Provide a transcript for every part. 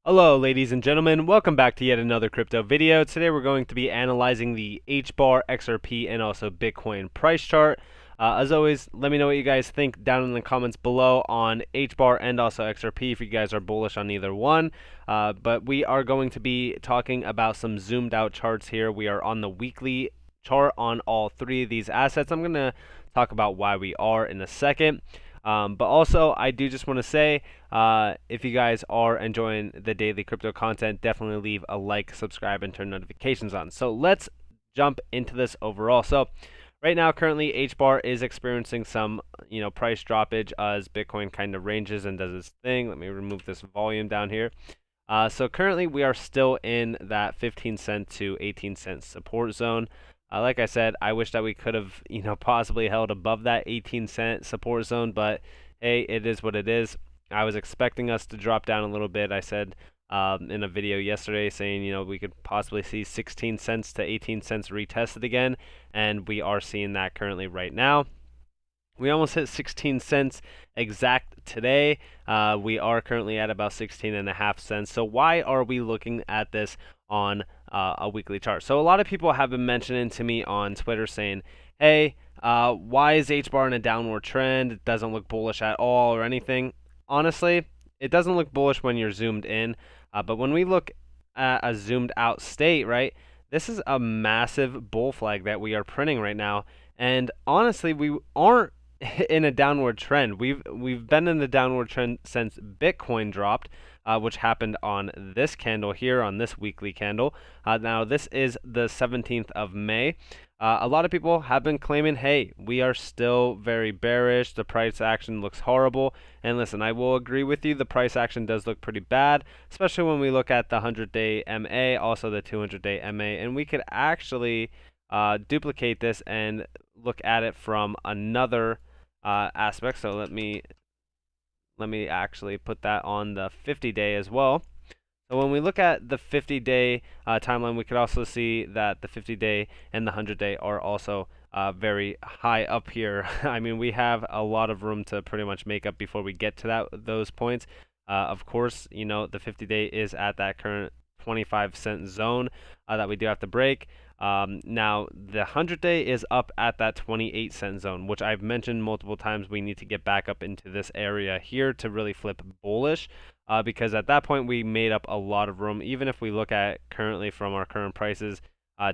Hello ladies and gentlemen, welcome back to yet another crypto video. Today we're going to be analyzing the HBAR, XRP, and also Bitcoin price chart. As always, let me know what you guys think down in the comments below on HBAR and also XRP if you guys are bullish on either one. But we are going to be talking about some zoomed out charts here. We are on the weekly chart on all three of these assets. I'm going to talk about why we are in a second. But also, I do just want to say, if you guys are enjoying the daily crypto content, definitely leave a like, subscribe, and turn notifications on. So let's jump into this overall. So right now, currently, HBAR is experiencing some, price droppage as Bitcoin kind of ranges and does its thing. Let me remove this volume down here. So currently, we are still in that 15 cent to 18 cent support zone. Like I said, I wish that we could have, possibly held above that 18-cent support zone, but hey, it is what it is. I was expecting us to drop down a little bit. I said in a video yesterday saying, we could possibly see 16 cents to 18 cents retested again, and we are seeing that currently right now. We almost hit 16 cents exact today. We are currently at about 16.5 cents. So why are we looking at this on a weekly chart? So a lot of people have been mentioning to me on Twitter saying, hey, why is HBAR in a downward trend? It doesn't look bullish at all or anything. Honestly, it doesn't look bullish when you're zoomed in. But when we look at a zoomed out state, right, this is a massive bull flag that we are printing right now. And honestly, we aren't in a downward trend. We've been in the downward trend since Bitcoin dropped, which happened on this candle here, on this weekly candle. Now this is the 17th of May. A lot of people have been claiming, hey, we are still very bearish. The price action looks horrible. And listen, I will agree with you. The price action does look pretty bad, especially when we look at the 100-day MA, also the 200-day MA, and we could actually duplicate this and look at it from another aspect. So let me actually put that on the 50-day as well. So when we look at the 50-day timeline, we could also see that the 50-day and the 100-day are also very high up here. I mean, we have a lot of room to pretty much make up before we get to those points. Of course, the 50-day is at that current 25-cent zone that we do have to break. Now, the 100-day is up at that 28-cent zone, which I've mentioned multiple times. We need to get back up into this area here to really flip bullish, because at that point we made up a lot of room. Even if we look at currently from our current prices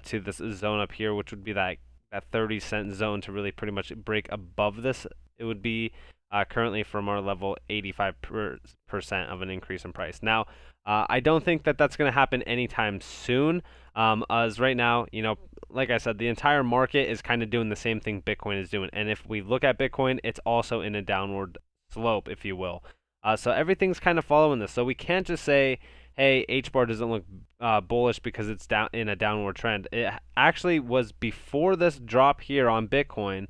to this zone up here, which would be that 30-cent zone to really pretty much break above this, it would be currently from our level 85% of an increase in price. Now, I don't think that that's going to happen anytime soon. As right now, like I said, the entire market is kind of doing the same thing Bitcoin is doing. And if we look at Bitcoin, it's also in a downward slope, if you will. So everything's kind of following this. So we can't just say, hey, HBAR doesn't look bullish because it's down in a downward trend. It actually was before this drop here on Bitcoin.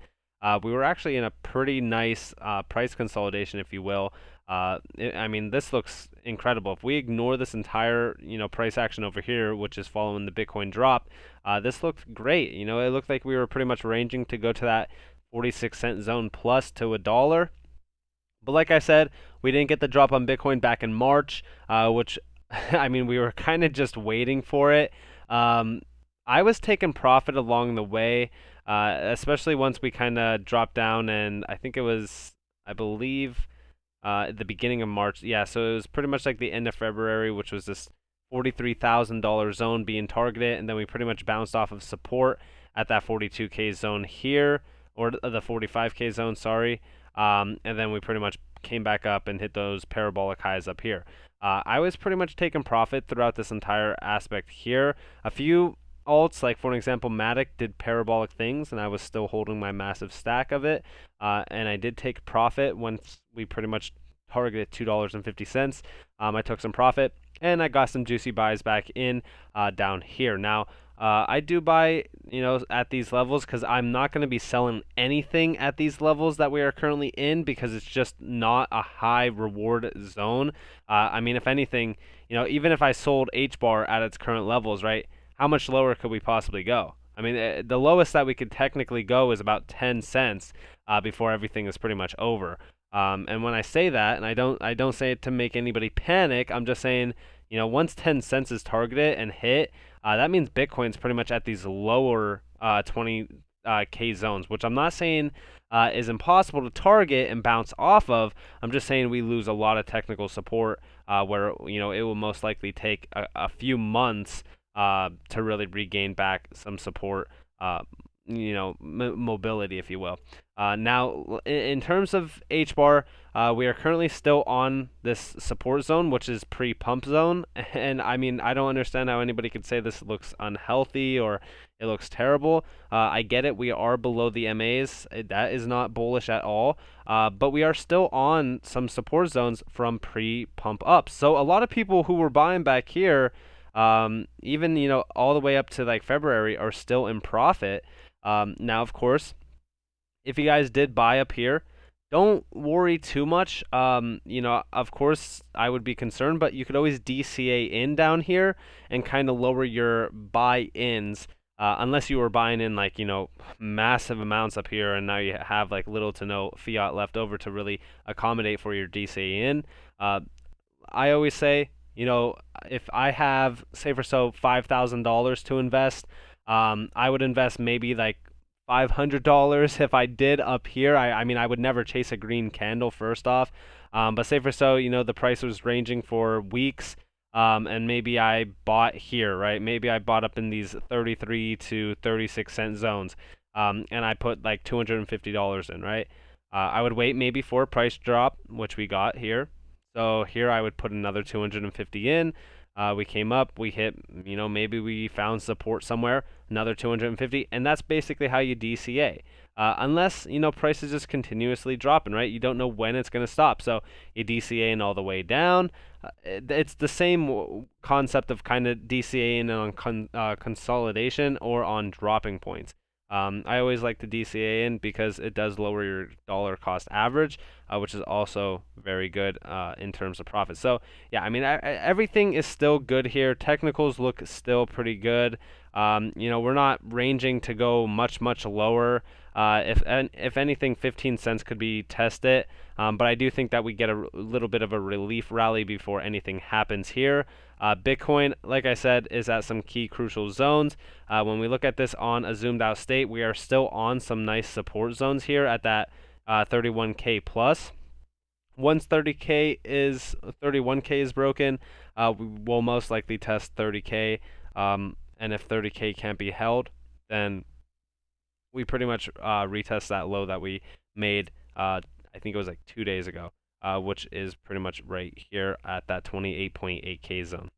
We were actually in a pretty nice price consolidation, if you will. I mean, this looks incredible. If we ignore this entire, price action over here, which is following the Bitcoin drop, this looked great. It looked like we were pretty much ranging to go to that 46-cent zone plus to $1. But like I said, we didn't get the drop on Bitcoin back in March, which, I mean, we were kind of just waiting for it. I was taking profit along the way, especially once we kind of dropped down, and I think it was, I believe, at the beginning of March. Yeah, so it was pretty much like the end of February, which was this $43,000 zone being targeted, and then we pretty much bounced off of support at that 42K zone here, or the 45K zone, sorry. And then we pretty much came back up and hit those parabolic highs up here. I was pretty much taking profit throughout this entire aspect here. A few alts, like for example, Matic did parabolic things, and I was still holding my massive stack of it. And I did take profit once we pretty much targeted $2.50. I took some profit, and I got some juicy buys back in down here. Now, I do buy, at these levels because I'm not going to be selling anything at these levels that we are currently in because it's just not a high reward zone. I mean, if anything, even if I sold HBAR at its current levels, right, how much lower could we possibly go? I mean, the lowest that we could technically go is about 10 cents before everything is pretty much over. And when I say that, and I don't say it to make anybody panic, I'm just saying, once 10 cents is targeted and hit, that means Bitcoin's pretty much at these lower 20K zones, which I'm not saying is impossible to target and bounce off of. I'm just saying we lose a lot of technical support where it will most likely take a few months to really regain back some support, mobility, if you will. Now, in terms of HBAR, we are currently still on this support zone, which is pre-pump zone. And I mean, I don't understand how anybody could say this looks unhealthy or it looks terrible. I get it. We are below the MAs. That is not bullish at all. But we are still on some support zones from pre-pump up. So a lot of people who were buying back here, even, all the way up to like February, are still in profit. Now, of course, if you guys did buy up here, don't worry too much. Of course, I would be concerned, but you could always DCA in down here and kind of lower your buy-ins, unless you were buying in like, massive amounts up here and now you have like little to no fiat left over to really accommodate for your DCA in. I always say, if I have, say for so, $5,000 to invest, I would invest maybe like $500 if I did up here. I mean, I would never chase a green candle first off. But say for so, the price was ranging for weeks, and maybe I bought here, right? Maybe I bought up in these 33 to 36 cent zones, and I put like $250 in, right? I would wait maybe for a price drop, which we got here. So here I would put another 250 in. We came up, we hit, maybe we found support somewhere, another 250, and that's basically how you DCA. Unless, price is just continuously dropping, right? You don't know when it's going to stop. So you DCA all the way down. It's the same concept of kind of DCAing on consolidation or on dropping points. I always like to DCA in because it does lower your dollar cost average, which is also very good in terms of profit. So yeah, I mean, everything is still good here. Technicals look still pretty good. We're not ranging to go much lower. If anything, 15 cents could be tested. But I do think that we get a little bit of a relief rally before anything happens here. Bitcoin, like I said, is at some key crucial zones. When we look at this on a zoomed out state, we are still on some nice support zones here at that 31K plus. Once 31K is broken, we will most likely test 30K. And if 30K can't be held, then we pretty much retest that low that we made, I think it was like 2 days ago, which is pretty much right here at that 28.8K zone.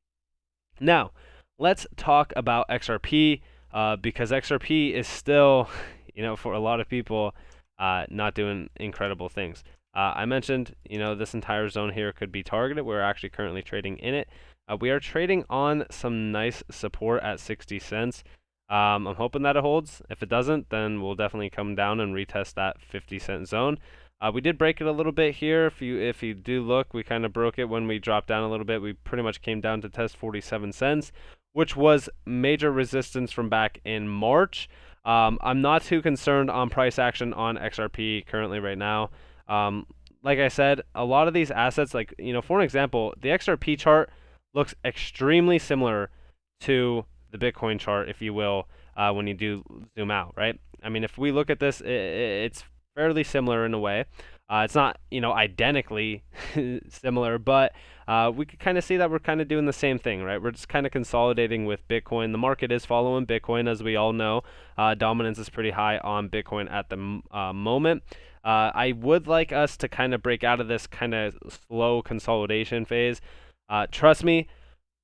Now, let's talk about XRP, because XRP is still, for a lot of people, not doing incredible things. I mentioned, this entire zone here could be targeted. We're actually currently trading in it. We are trading on some nice support at 60 cents. I'm hoping that it holds. If it doesn't, then we'll definitely come down and retest that 50-cent zone. We did break it a little bit here. If you do look, we kind of broke it when we dropped down a little bit. We pretty much came down to test 47 cents, which was major resistance from back in March. I'm not too concerned on price action on XRP currently right now. Like I said, a lot of these assets, like, for an example, the XRP chart looks extremely similar to the Bitcoin chart, if you will, when you do zoom out, right? I mean, if we look at this, it's fairly similar in a way. It's not, identically similar, but we could kind of see that we're kind of doing the same thing, right? We're just kind of consolidating with Bitcoin. The market is following Bitcoin, as we all know. Dominance is pretty high on Bitcoin at the moment. I would like us to kind of break out of this kind of slow consolidation phase. Trust me,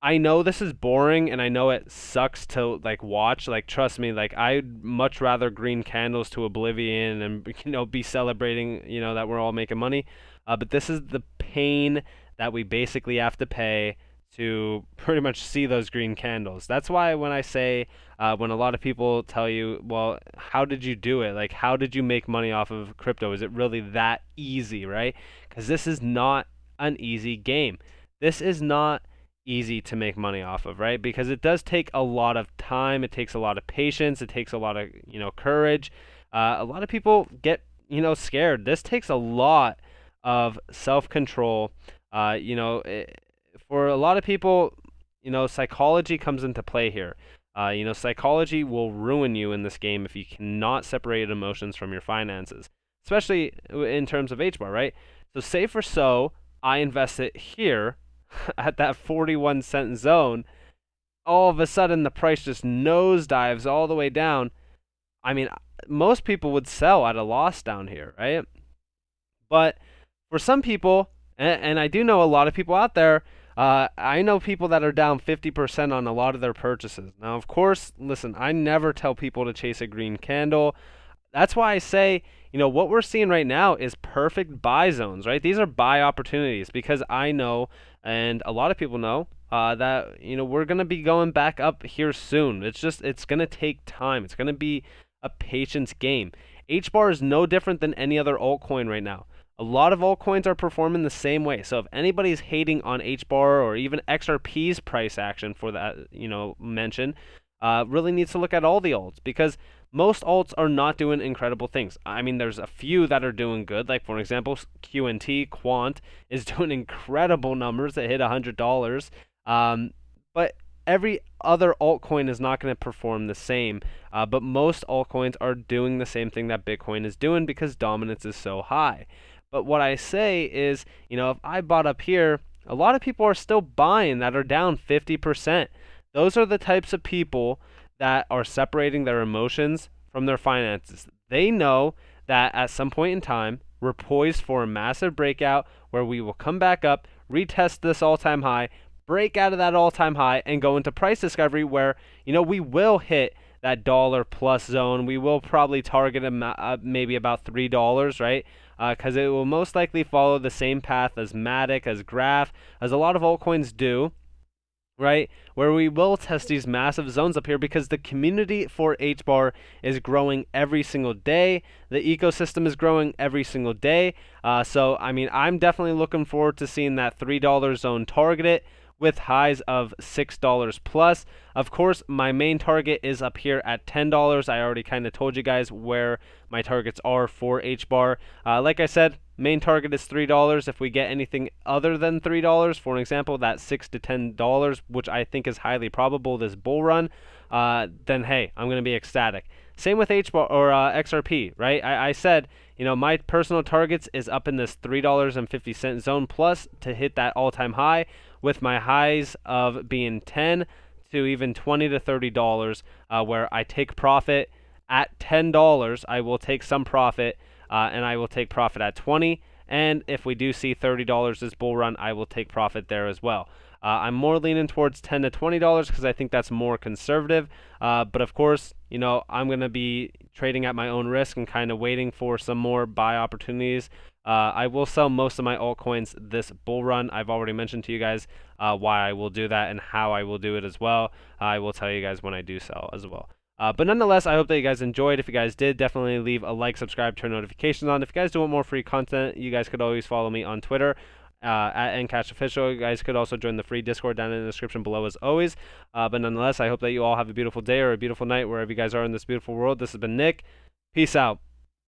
I know this is boring and I know it sucks to like watch. Like, trust me, like I'd much rather green candles to oblivion and be celebrating that we're all making money. But this is the pain that we basically have to pay to pretty much see those green candles. That's why when I say when a lot of people tell you, well, how did you do it? Like, how did you make money off of crypto? Is it really that easy, right? Because this is not an easy game. This is not easy to make money off of, right? Because it does take a lot of time, it takes a lot of patience, it takes a lot of courage. A lot of people get scared. This takes a lot of self-control. for a lot of people, psychology comes into play here. Psychology will ruin you in this game if you cannot separate emotions from your finances, especially in terms of HBAR, right? So say for so, I invest it here at that 41 cent zone. All of a sudden, the price just nosedives all the way down. I mean, most people would sell at a loss down here, right? But for some people, and I do know a lot of people out there, I know people that are down 50% on a lot of their purchases. Now, of course, listen, I never tell people to chase a green candle. That's why I say, what we're seeing right now is perfect buy zones, right? These are buy opportunities because I know, and a lot of people know, that, we're going to be going back up here soon. It's going to take time. It's going to be a patience game. HBAR is no different than any other altcoin right now. A lot of altcoins are performing the same way. So if anybody's hating on HBAR or even XRP's price action for that, mention, really needs to look at all the alts because most alts are not doing incredible things. I mean, there's a few that are doing good. Like, for example, QNT, Quant, is doing incredible numbers that hit $100. But every other altcoin is not going to perform the same. But most altcoins are doing the same thing that Bitcoin is doing because dominance is so high. But what I say is, if I bought up here, a lot of people are still buying that are down 50%. Those are the types of people that are separating their emotions from their finances. They know that at some point in time, we're poised for a massive breakout where we will come back up, retest this all-time high, break out of that all-time high, and go into price discovery where, we will hit that dollar plus zone. We will probably target maybe about $3, right? Because it will most likely follow the same path as Matic, as Graph, as a lot of altcoins do, right? Where we will test these massive zones up here because the community for HBAR is growing every single day. The ecosystem is growing every single day. So, I mean, I'm definitely looking forward to seeing that $3 zone targeted with highs of $6 plus. Of course, my main target is up here at $10. I already kind of told you guys where my targets are for HBAR. Like I said, main target is $3. If we get anything other than $3, for an example, that $6 to $10, which I think is highly probable this bull run, then hey, I'm going to be ecstatic. Same with HBAR or XRP, right? I said, my personal targets is up in this $3.50 zone plus to hit that all-time high, with my highs of being 10 to even $20 to $30, where I take profit at $10. I will take some profit, and I will take profit at 20. And if we do see $30 this bull run, I will take profit there as well. I'm more leaning towards $10 to $20 because I think that's more conservative. But of course, I'm going to be trading at my own risk and kind of waiting for some more buy opportunities. I will sell most of my altcoins this bull run. I've already mentioned to you guys why I will do that and how I will do it as well. I will tell you guys when I do sell as well. But nonetheless, I hope that you guys enjoyed. If you guys did, definitely leave a like, subscribe, turn notifications on. If you guys do want more free content, you guys could always follow me on Twitter at NCashOfficial. You guys could also join the free Discord down in the description below as always. But nonetheless, I hope that you all have a beautiful day or a beautiful night wherever you guys are in this beautiful world. This has been Nick. Peace out.